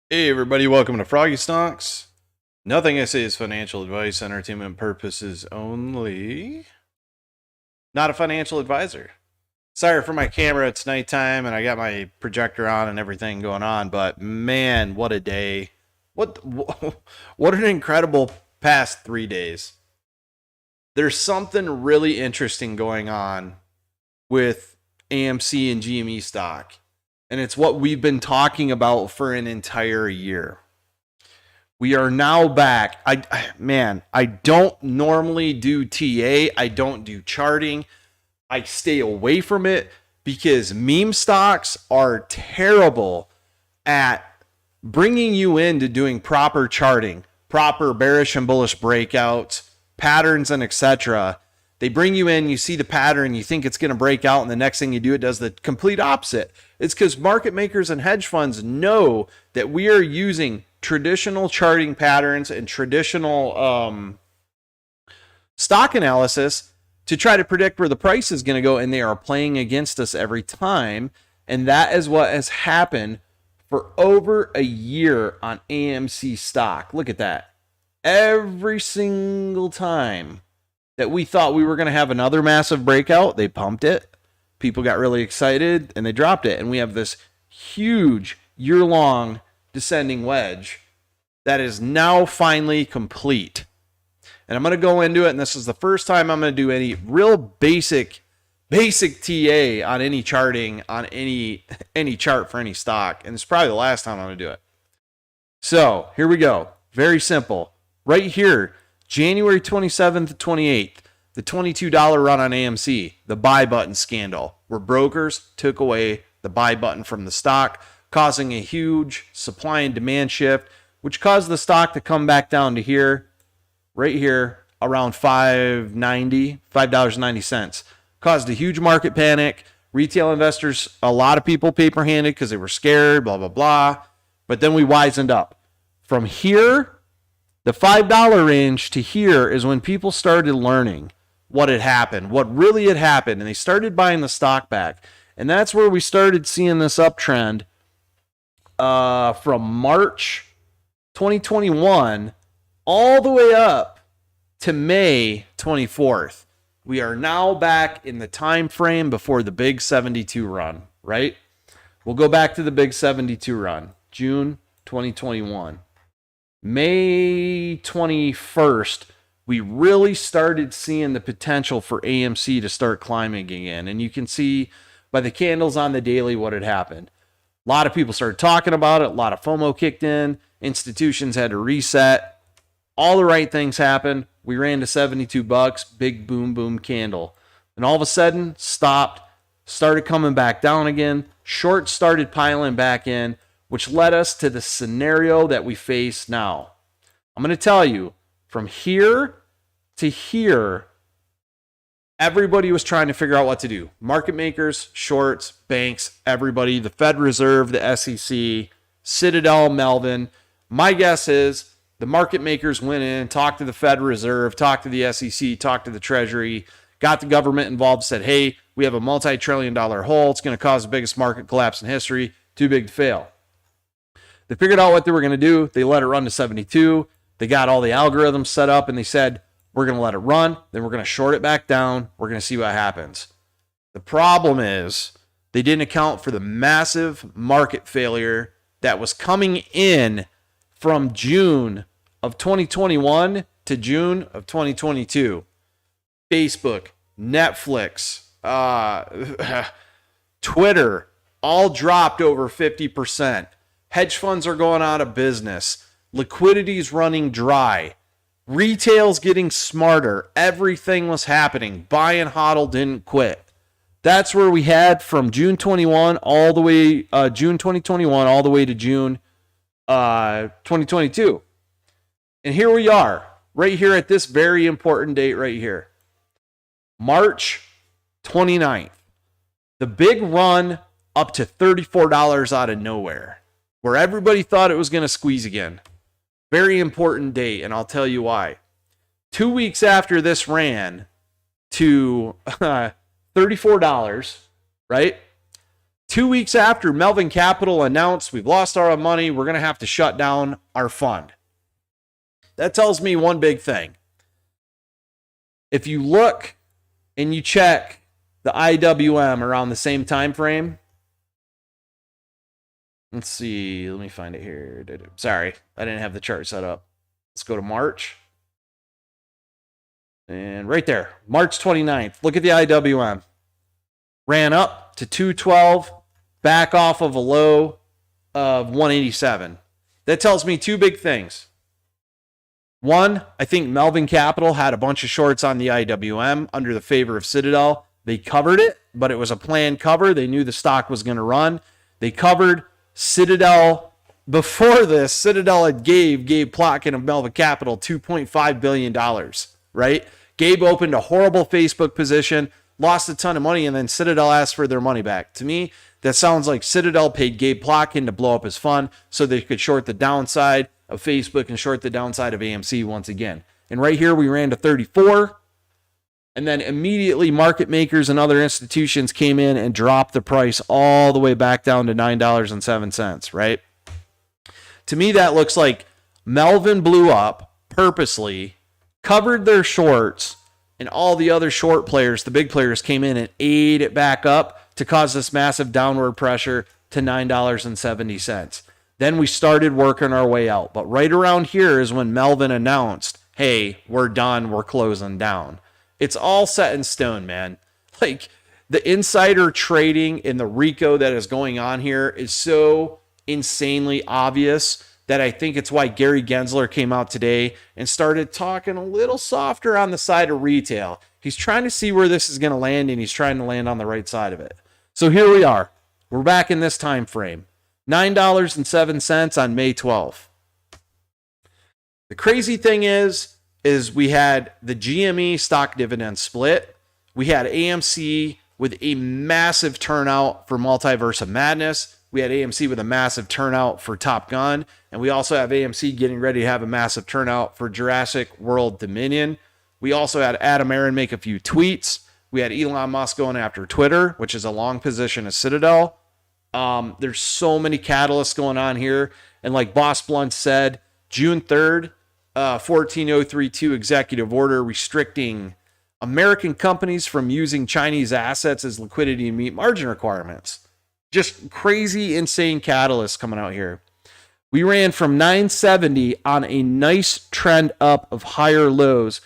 Hey everybody, welcome to Froggy Stonks. Nothing I say is financial advice, entertainment purposes only. Not a financial advisor. Sorry for my camera, it's nighttime and I got my projector on and everything going on, but man, what a day. What what an incredible past 3 days. There's something really interesting going on with AMC and GME stock, and it's what we've been talking about for an entire year. We are now back. I don't normally do TA. I don't do charting. I stay away from it because meme stocks are terrible at bringing you into doing proper charting, proper bearish and bullish breakouts, patterns, and etc. They bring you in, you see the pattern, you think it's going to break out, and the next thing you do, it does the complete opposite. It's because market makers and hedge funds know that we are using traditional charting patterns and traditional stock analysis to try to predict where the price is going to go, and they are playing against us every time. And that is what has happened for over a year on AMC stock. Look at that. Every single time that we thought we were going to have another massive breakout, they pumped it. People got really excited and they dropped it. And we have this huge year-long descending wedge that is now finally complete. And I'm going to go into it, and this is the first time I'm going to do any real basic TA on any charting, on any chart for any stock. And it's probably the last time I'm going to do it. So here we go. Very simple. Right here, January 27th to 28th, the $22 run on AMC, the buy button scandal, where brokers took away the buy button from the stock, causing a huge supply and demand shift, which caused the stock to come back down to here, right here, around $5.90. Caused a huge market panic. Retail investors, a lot of people paper-handed because they were scared, blah, blah, blah. But then we wisened up. From here, the $5 range to here is when people started learning what had happened, what really had happened, and they started buying the stock back. And that's where we started seeing this uptrend from March 2021 all the way up to May 24th. We are now back in the time frame before the big 72 run, right? We'll go back to the big 72 run, June 2021. May 21st, we really started seeing the potential for AMC to start climbing again. And you can see by the candles on the daily what had happened. A lot of people started talking about it. A lot of FOMO kicked in. Institutions had to reset. All the right things happened. We ran to 72 bucks, big boom, boom candle. And all of a sudden, stopped, started coming back down again. Shorts started piling back in, which led us to the scenario that we face now. I'm going to tell you, from here to here, everybody was trying to figure out what to do. Market makers, shorts, banks, everybody, the Fed Reserve, the SEC, Citadel, Melvin. My guess is the market makers went in, talked to the Fed Reserve, talked to the SEC, talked to the Treasury, got the government involved, said, hey, we have a multi-trillion-dollar hole. It's going to cause the biggest market collapse in history. Too big to fail. They figured out what they were going to do. They let it run to 72. They got all the algorithms set up, and they said, we're going to let it run. Then we're going to short it back down. We're going to see what happens. The problem is they didn't account for the massive market failure that was coming in from June of 2021 to June of 2022. Facebook, Netflix, Twitter, all dropped over 50%. Hedge funds are going out of business. Liquidity's running dry. Retail's getting smarter. Everything was happening. Buy and hodl didn't quit. That's where we had from June 21 all the way June 2021 all the way to June 2022. And here we are, right here at this very important date right here. March 29th. The big run up to $34 out of nowhere, where everybody thought it was going to squeeze again. Very important date, and I'll tell you why. 2 weeks after this ran to $34, right? 2 weeks after Melvin Capital announced we've lost our money, we're going to have to shut down our fund. That tells me one big thing. If you look and you check the IWM around the same time frame, let's see, let me find it here. Sorry, I didn't have the chart set up. Let's go to March. And right there, March 29th, look at the IWM. Ran up to 212, back off of a low of 187. That tells me two big things. One, I think Melvin Capital had a bunch of shorts on the IWM under the favor of Citadel. They covered it, but it was a planned cover. They knew the stock was going to run. They covered Citadel. Before this, Citadel had gave Plotkin of Melvin Capital $2.5 billion, right? Gabe opened a horrible Facebook position, lost a ton of money, and then Citadel asked for their money back. To me, that sounds like Citadel paid Gabe Plotkin to blow up his fund so they could short the downside of Facebook and short the downside of AMC once again. And right here, we ran to 34. And then immediately market makers and other institutions came in and dropped the price all the way back down to $9.07, right? To me, that looks like Melvin blew up purposely, covered their shorts, and all the other short players, the big players, came in and ate it back up to cause this massive downward pressure to $9.70. Then we started working our way out. But right around here is when Melvin announced, hey, we're done, we're closing down. It's all set in stone, man. Like, the insider trading in the RICO that is going on here is so insanely obvious that I think it's why Gary Gensler came out today and started talking a little softer on the side of retail. He's trying to see where this is going to land, and he's trying to land on the right side of it. So here we are. We're back in this time frame. $9.07 on May 12th. The crazy thing is we had the GME stock dividend split. We had AMC with a massive turnout for Multiverse of Madness. We had AMC with a massive turnout for Top Gun. And we also have AMC getting ready to have a massive turnout for Jurassic World Dominion. We also had Adam Aaron make a few tweets. We had Elon Musk going after Twitter, which is a long position of Citadel. There's so many catalysts going on here. And like Boss Blunt said, June 3rd, 14032 executive order restricting American companies from using Chinese assets as liquidity to meet margin requirements. Just crazy, insane catalysts coming out here. We ran from 970 on a nice trend up of higher lows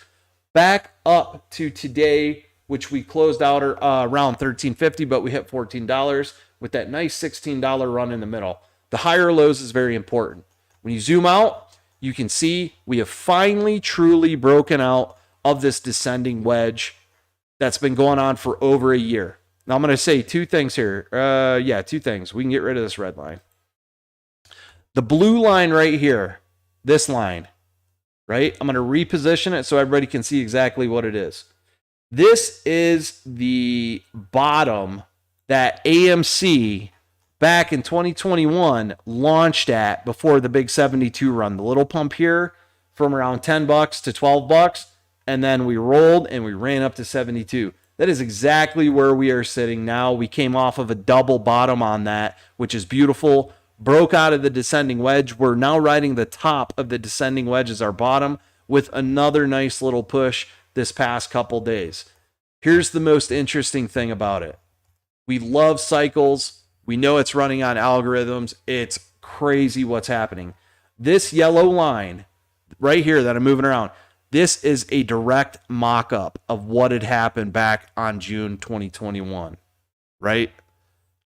back up to today, which we closed out around $13.50, but we hit $14 with that nice $16 run in the middle. The higher lows is very important. When you zoom out, you can see we have finally truly broken out of this descending wedge that's been going on for over a year. Now I'm going to say two things here. Two things. We can get rid of this red line. The blue line right here, this line, right? I'm going to reposition it so everybody can see exactly what it is. This is the bottom that AMC back in 2021 launched at before the big 72 run. The little pump here from around $10 to $12, and then we rolled and we ran up to 72. That is exactly where we are sitting now. We came off of a double bottom on that, which is beautiful. Broke out of the descending wedge. We're now riding the top of the descending wedge as our bottom with another nice little push this past couple days. Here's the most interesting thing about it. We love cycles. We know it's running on algorithms. It's crazy what's happening. This yellow line right here that I'm moving around, this is a direct mock-up of what had happened back on June 2021, right?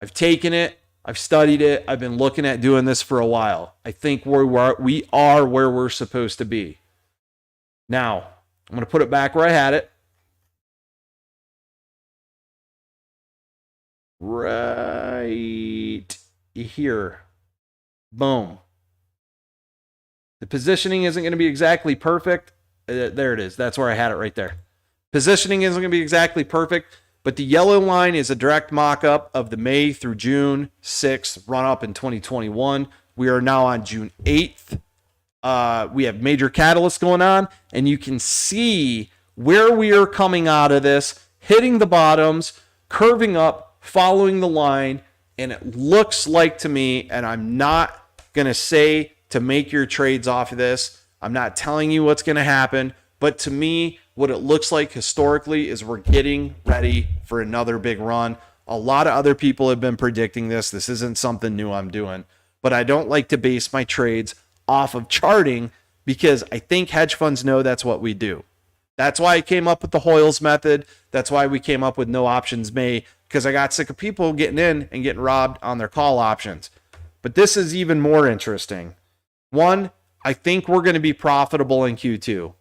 I've taken it. I've studied it. I've been looking at doing this for a while. I think we are where we're supposed to be. Now, I'm going to put it back where I had it. Right here. Boom. The positioning isn't going to be exactly perfect. There it is. That's where I had it right there. Positioning isn't going to be exactly perfect, but the yellow line is a direct mock-up of the May through June 6th run-up in 2021. We are now on June 8th. We have major catalysts going on, and you can see where we are coming out of this, hitting the bottoms, curving up, following the line, And it looks like to me, and I'm not going to say to make your trades off of this, I'm not telling you what's going to happen, but to me, what it looks like historically is we're getting ready for another big run. A lot of other people have been predicting this. This isn't something new I'm doing, but I don't like to base my trades off of charting because I think hedge funds know that's what we do. That's why I came up with the Hoyles method. That's why we came up with no options May, because I got sick of people getting in and getting robbed on their call options. But this is even more interesting. One, I think we're going to be profitable in Q2.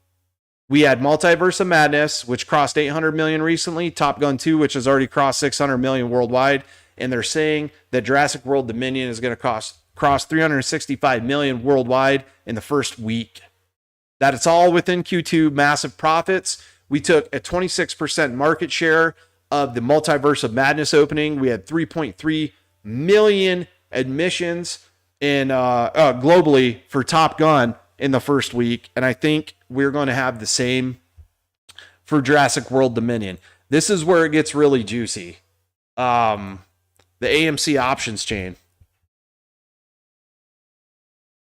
We had Multiverse of Madness, which crossed 800 million recently, Top Gun 2, which has already crossed 600 million worldwide, and they're saying that Jurassic World Dominion is going to cross 365 million worldwide in the first week. That it's all within Q2, massive profits. We took a 26% market share of the Multiverse of Madness opening. We had 3.3 million admissions in globally for Top Gun in the first week, and I think we're going to have the same for Jurassic World Dominion. This is where it gets really juicy. The AMC options chain.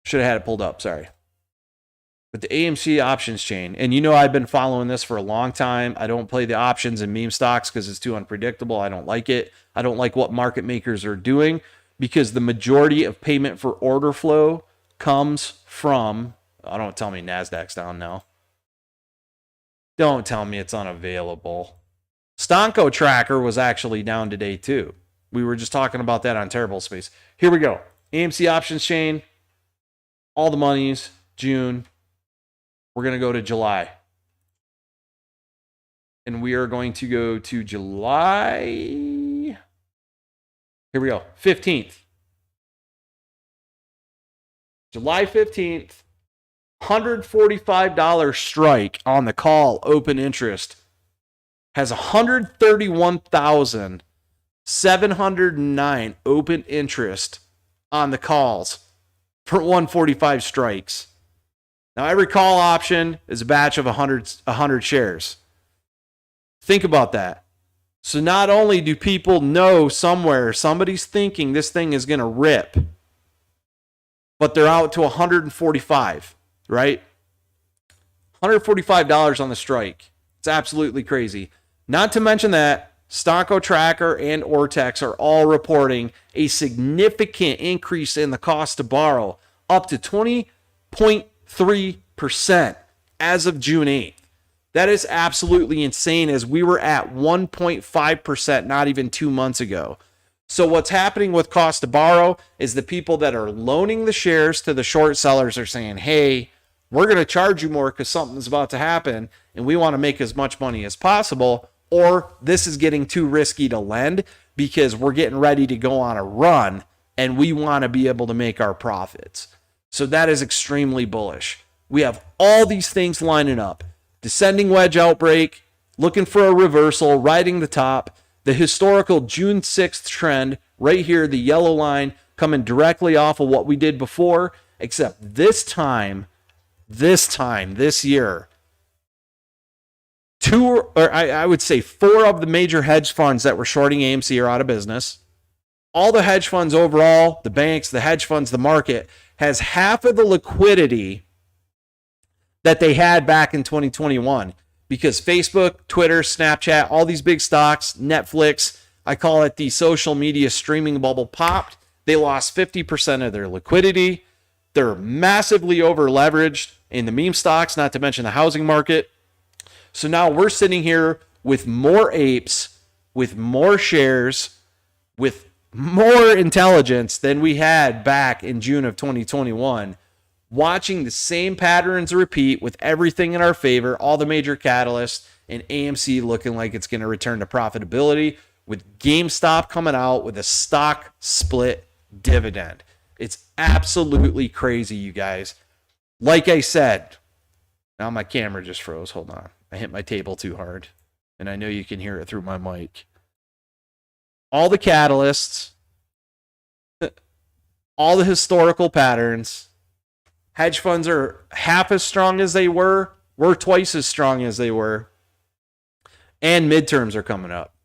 Should have had it pulled up, sorry. But the AMC options chain, and you know I've been following this for a long time. I don't play the options and meme stocks because it's too unpredictable. I don't like it. I don't like what market makers are doing because the majority of payment for order flow comes from, don't tell me NASDAQ's down now. Don't tell me it's unavailable. Stonko Tracker was actually down today too. We were just talking about that on Terrible Space. Here we go. AMC options chain, all the monies, June. We're going to go to July. And we are going to go to July. Here we go. 15th. July 15th. $145 strike on the call open interest has 131,709 open interest on the calls for 145 strikes. Now, every call option is a batch of 100 shares. Think about that. So not only do people know somewhere somebody's thinking this thing is going to rip, but they're out to 145, right? $145 on the strike. It's absolutely crazy. Not to mention that Stonko Tracker and Ortex are all reporting a significant increase in the cost to borrow, up to 20.3% as of June 8th. That is absolutely insane, as we were at 1.5% not even 2 months ago. So what's happening with cost to borrow is the people that are loaning the shares to the short sellers are saying, hey, we're going to charge you more because something's about to happen and we want to make as much money as possible, or this is getting too risky to lend because we're getting ready to go on a run and we want to be able to make our profits. So that is extremely bullish. We have all these things lining up. Descending wedge outbreak, looking for a reversal, riding the top. The historical June 6th trend right here, the yellow line coming directly off of what we did before, except this year, I would say 4 of the major hedge funds that were shorting AMC are out of business. All the hedge funds overall, the banks, the hedge funds, the market, has half of the liquidity that they had back in 2021 because Facebook, Twitter, Snapchat, all these big stocks, Netflix, I call it the social media streaming bubble popped. They lost 50% of their liquidity. They're massively over leveraged in the meme stocks, not to mention the housing market. So now we're sitting here with more apes, with more shares, with more intelligence than we had back in June of 2021, watching the same patterns repeat with everything in our favor, all the major catalysts, and AMC looking like it's going to return to profitability with GameStop coming out with a stock split dividend. It's absolutely crazy, you guys. Like I said, now my camera just froze. Hold on. I hit my table too hard, and I know you can hear it through my mic. All the catalysts, all the historical patterns. Hedge funds are half as strong as they were. We're twice as strong as they were. And midterms are coming up.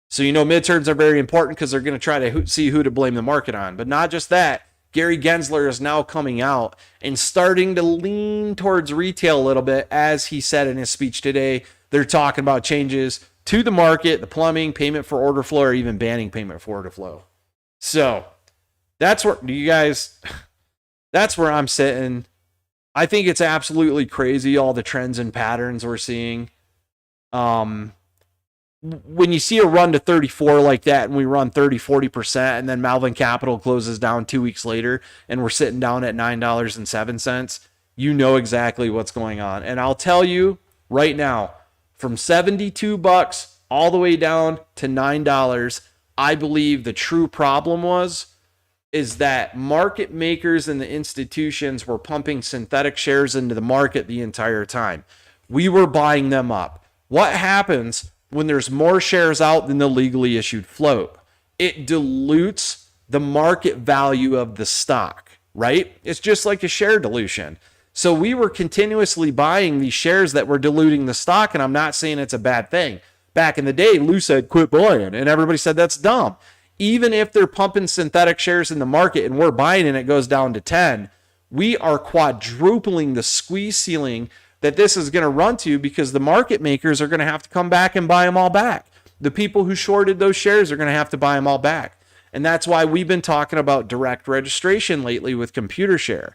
So, midterms are very important because they're going to try to see who to blame the market on. But not just that. Gary Gensler is now coming out and starting to lean towards retail a little bit. As he said in his speech today, they're talking about changes to the market, the plumbing, payment for order flow, or even banning payment for order flow. So that's where that's where I'm sitting. I think it's absolutely crazy, all the trends and patterns we're seeing. When you see a run to 34 like that and we run 30-40%, and then Malvern Capital closes down 2 weeks later and we're sitting down at $9.07, you know exactly what's going on. And I'll tell you right now, from $72 all the way down to $9, I believe the true problem is that market makers and the institutions were pumping synthetic shares into the market the entire time. We were buying them up. What happens when there's more shares out than the legally issued float? It dilutes the market value of the stock, right? It's just like a share dilution. So we were continuously buying these shares that were diluting the stock, and I'm not saying it's a bad thing. Back in the day, Lou said, quit buying, and everybody said that's dumb. Even if they're pumping synthetic shares in the market and we're buying and it goes down to 10, we are quadrupling the squeeze ceiling that this is going to run to, because the market makers are going to have to come back and buy them all back. The people who shorted those shares are going to have to buy them all back. And that's why we've been talking about direct registration lately with ComputerShare.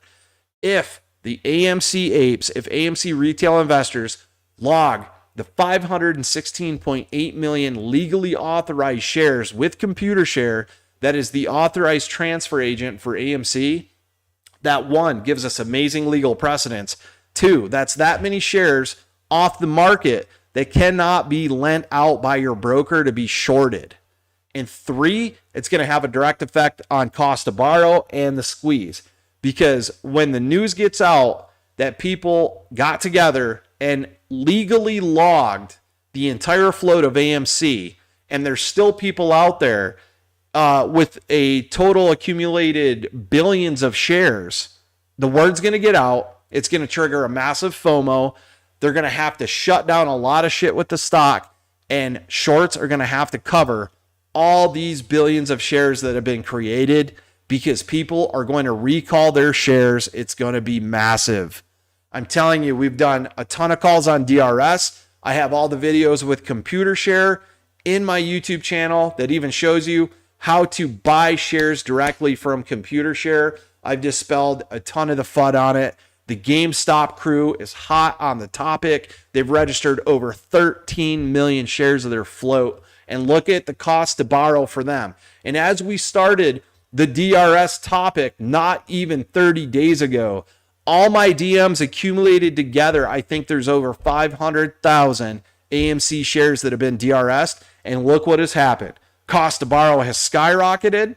If the AMC apes, if AMC retail investors log the 516.8 million legally authorized shares with ComputerShare, that is the authorized transfer agent for AMC, that one gives us amazing legal precedence. Two, that's that many shares off the market that cannot be lent out by your broker to be shorted. And three, it's going to have a direct effect on cost to borrow and the squeeze. Because when the news gets out that people got together and legally logged the entire float of AMC, and there's still people out there with a total accumulated billions of shares, the word's going to get out. It's going to trigger a massive FOMO. They're going to have to shut down a lot of shit with the stock, and shorts are going to have to cover all these billions of shares that have been created, because people are going to recall their shares. It's going to be massive. I'm telling you, we've done a ton of calls on DRS. I have all the videos with ComputerShare in my YouTube channel that even shows you how to buy shares directly from ComputerShare. I've dispelled a ton of the FUD on it. The GameStop crew is hot on the topic. They've registered over 13 million shares of their float. And look at the cost to borrow for them. And as we started the DRS topic not even 30 days ago, all my DMs accumulated together, I think there's over 500,000 AMC shares that have been DRS'd. And look what has happened. Cost to borrow has skyrocketed.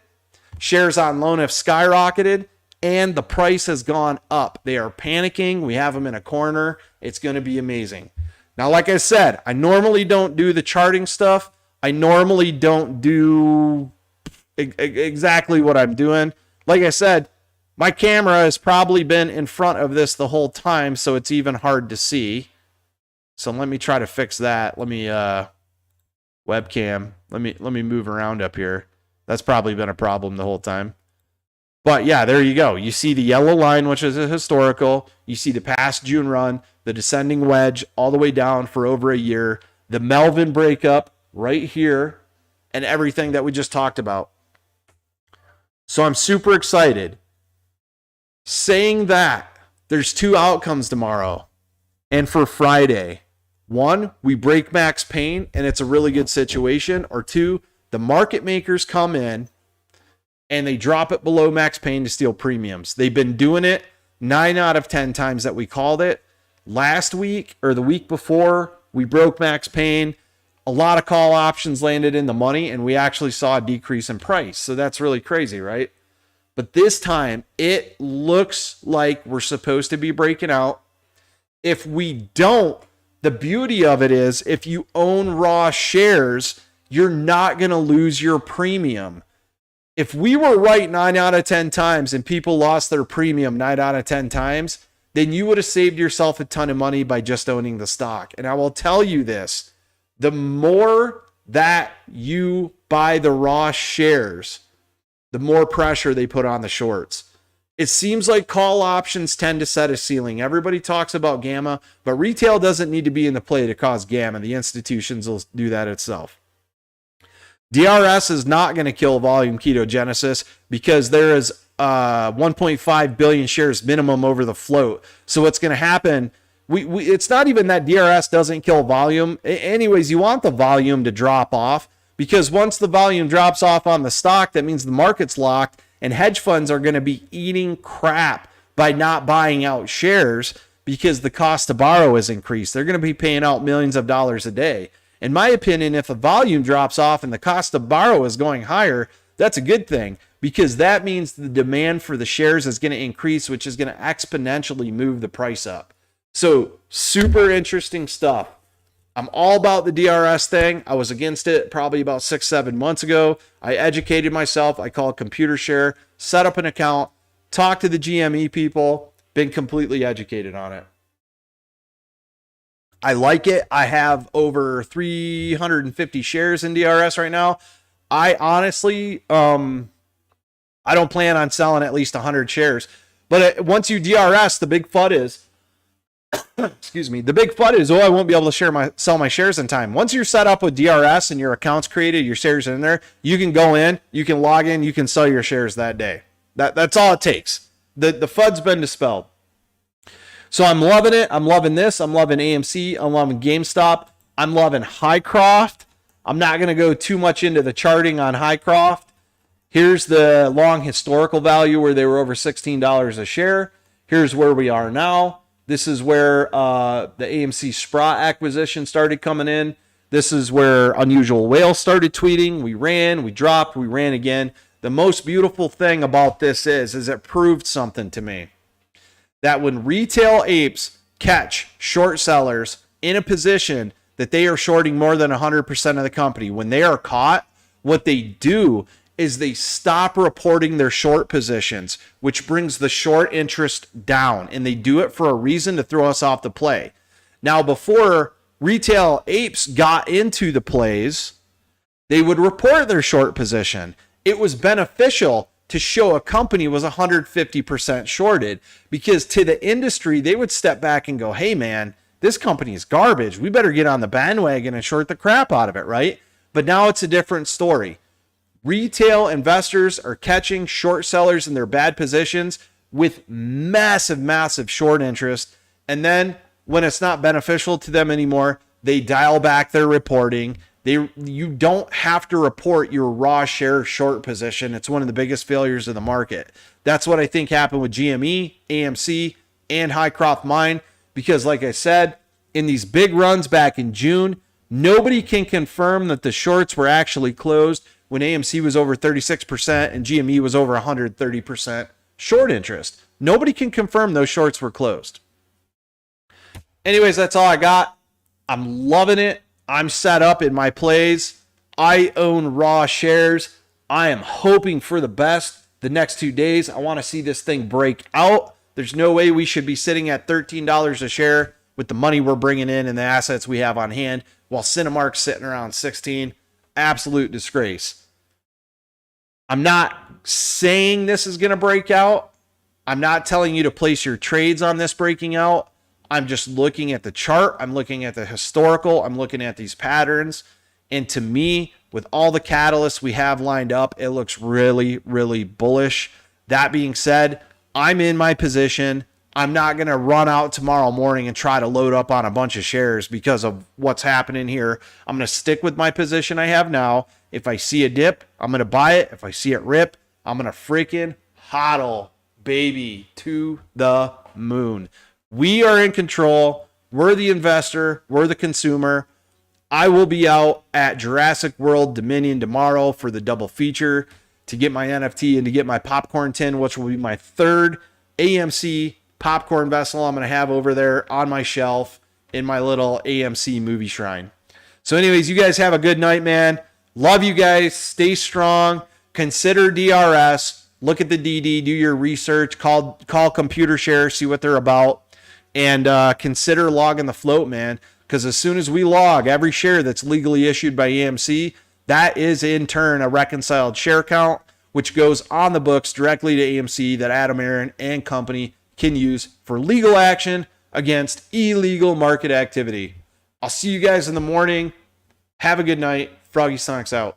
Shares on loan have skyrocketed. And the price has gone up. They are panicking. We have them in a corner. It's going to be amazing. Now, like I said, I normally don't do the charting stuff. I normally don't do exactly what I'm doing. Like I said, my camera has probably been in front of this the whole time, so it's even hard to see. So let me try to fix that. Let me webcam. Let me move around up here. That's probably been a problem the whole time. But yeah, there you go. You see the yellow line, which is a historical. You see the past June run, the descending wedge all the way down for over a year, the Melvin breakup right here, and everything that we just talked about. So I'm super excited. Saying that, there's two outcomes tomorrow and for Friday. One, we break max pain and it's a really good situation. Or two, the market makers come in and they drop it below max pain to steal premiums. They've been doing it 9 out of 10 times that we called it. Last week or the week before, we broke max pain. A lot of call options landed in the money, and we actually saw a decrease in price. So that's really crazy, right? But this time, it looks like we're supposed to be breaking out. If we don't, the beauty of it is if you own raw shares, you're not going to lose your premium. If we were right 9 out of 10 times and people lost their premium 9 out of 10 times, then you would have saved yourself a ton of money by just owning the stock. And I will tell you this, the more that you buy the raw shares, the more pressure they put on the shorts. It seems like call options tend to set a ceiling. Everybody talks about gamma, but retail doesn't need to be in the play to cause gamma. The institutions will do that itself. DRS is not going to kill volume ketogenesis because there is 1.5 billion shares minimum over the float. So what's going to happen, it's not even that DRS doesn't kill volume. Anyways, you want the volume to drop off, because once the volume drops off on the stock, that means the market's locked, and hedge funds are going to be eating crap by not buying out shares because the cost to borrow is increased. They're going to be paying out millions of dollars a day. In my opinion, if the volume drops off and the cost to borrow is going higher, that's a good thing, because that means the demand for the shares is going to increase, which is going to exponentially move the price up. So super interesting stuff. I'm all about the DRS thing. I was against it probably about 6-7 months ago. I educated myself. I called Computer Share, set up an account, talked to the GME people, been completely educated on it. I like it. I have over 350 shares in DRS right now. I honestly, I don't plan on selling at least 100 shares. But once you DRS, the big FUD is, excuse me, the big FUD is, I won't be able to sell my shares in time. Once you're set up with DRS and your account's created, your shares are in there, you can go in, you can log in, you can sell your shares that day. That's all it takes. The FUD's been dispelled. So I'm loving it. I'm loving this. I'm loving AMC. I'm loving GameStop. I'm loving Highcroft. I'm not going to go too much into the charting on Highcroft. Here's the long historical value where they were over $16 a share. Here's where we are now. This is where the AMC Sprott acquisition started coming in. This is where Unusual Whale started tweeting. We ran, we dropped, we ran again. The most beautiful thing about this is it proved something to me. That when retail apes catch short sellers in a position that they are shorting more than 100% of the company, when they are caught, what they do is they stop reporting their short positions, which brings the short interest down. And they do it for a reason, to throw us off the play. Now, before retail apes got into the plays, they would report their short position. It was beneficial to show a company was 150% shorted, because to the industry, they would step back and go, hey man, this company is garbage. We better get on the bandwagon and short the crap out of it, right? But now it's a different story. Retail investors are catching short sellers in their bad positions with massive, massive short interest. And then when it's not beneficial to them anymore, they dial back their reporting. You don't have to report your raw share short position. It's one of the biggest failures of the market. That's what I think happened with GME, AMC, and Highcroft Mine, because like I said, in these big runs back in June, nobody can confirm that the shorts were actually closed when AMC was over 36% and GME was over 130% short interest. Nobody can confirm those shorts were closed. Anyways, that's all I got. I'm loving it. I'm set up in my plays. I own raw shares. I am hoping for the best the next 2 days. I want to see this thing break out. There's no way we should be sitting at $13 a share with the money we're bringing in and the assets we have on hand, while Cinemark's sitting around 16. Absolute disgrace. I'm not saying this is going to break out. I'm not telling you to place your trades on this breaking out. I'm just looking at the chart. I'm looking at the historical. I'm looking at these patterns. And to me, with all the catalysts we have lined up, it looks really, really bullish. That being said, I'm in my position. I'm not going to run out tomorrow morning and try to load up on a bunch of shares because of what's happening here. I'm going to stick with my position I have now. If I see a dip, I'm going to buy it. If I see it rip, I'm going to freaking hodl, baby, to the moon. We are in control. We're the investor. We're the consumer. I will be out at Jurassic World Dominion tomorrow for the double feature to get my NFT and to get my popcorn tin, which will be my third AMC popcorn vessel I'm going to have over there on my shelf in my little AMC movie shrine. So anyways, you guys have a good night, man. Love you guys. Stay strong. Consider DRS. Look at the DD. Do your research. Call Computer Share. See what they're about. And consider logging the float, man. because as soon as we log every share that's legally issued by AMC, that is in turn a reconciled share count, which goes on the books directly to AMC that Adam Aaron and company can use for legal action against illegal market activity. I'll see you guys in the morning. Have a good night. Froggy Stonks out.